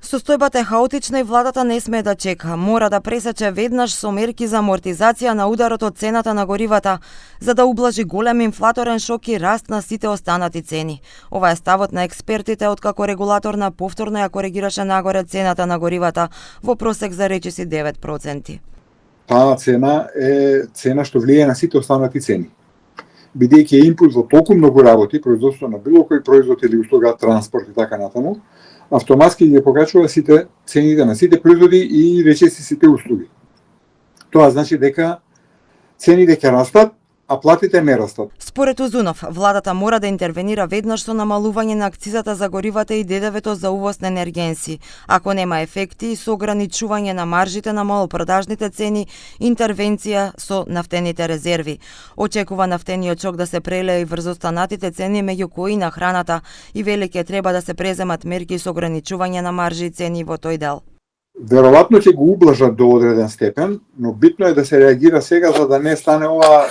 Состојбата е хаотична и владата не смее да чека. Мора да пресече веднаш со мерки за амортизација на ударот од цената на горивата, за да ублажи голем инфлаторен шок и раст на сите останати цени. Ова е ставот на експертите откако регулаторна повторно ја коригираше нагоре цената на горивата во просек за речиси 9%. Таа цена е цена што влијае на сите останати цени. Бидејќи е импулс за толку многу работи, производство на било кој производ или услуга, транспорт и така натаму, автоматски ги покачува сите цените на сите производи и речиси сите услуги. Тоа значи дека цените ќе растат, а платите не растат. Според Узунов, владата мора да интервенира веднаш со намалување на акцизата за горивата и ДДВ-то за увоз на енергенси. Ако нема ефекти, со ограничување на маржите на малопродажните цени, интервенција со нафтените резерви. Очекува нафтениот шок да се прелее и врз останатите цени, меѓу кои на храната, и вели ќе треба да се преземат мерки со ограничување на маржи и цени во тој дел. Веројатно ќе го ублажат до одреден степен, но битно е да се реагира сега за да не стане ова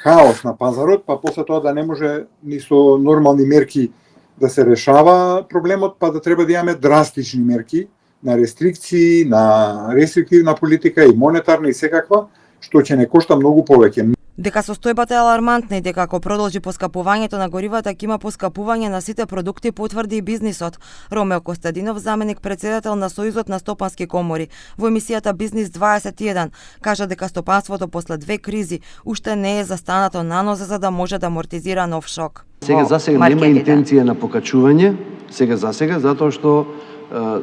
хаос на пазарот, па после тоа да не може ни со нормални мерки да се решава проблемот, па да треба да имаме драстични мерки на рестрикции, на рестриктивна политика и монетарна и секаква, што ќе не кошта многу повеќе. Дека состојбата е алармантна и дека ако продолжи поскапувањето на горивата ќе има поскапување на сите продукти, потврди и бизнисот. Ромео Костадинов, заменик председател на Сојузот на стопански комори, во емисијата Бизнис 21, кажа дека стопанството после две кризи уште не е застанато на нозе за да може да амортизира нов шок. Сега засега нема интенција на покачување, засега затоа што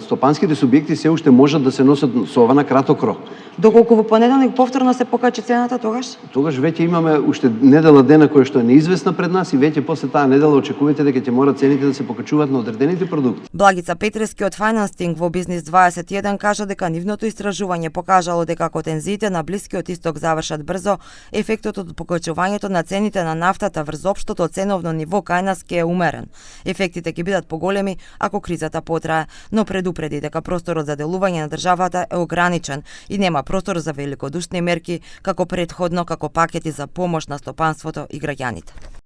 стопанските субјекти се уште можат да се носат со ова на краток рок. Доколку во понеделник повторно се покачи цената, тогаш веќе имаме уште недела дена која што е неизвестна пред нас и веќе после таа недела очекувате дека ќе мора цените да се покачуваат на одредените продукти. Благица Петрески од Financing во Бизнис 21 кажа дека нивното истражување покажало дека ако тензиите на Блискиот исток завршат брзо, ефектот од покачувањето на цените на нафтата врз општото ценовно ниво кај нас ќе е умерен. Ефектите ќе бидат поголеми ако кризата потрае, но предупреди дека просторот за делување на државата е ограничен и нема простор за великодушни мерки како претходно, како пакети за помош на стопанството и граѓаните.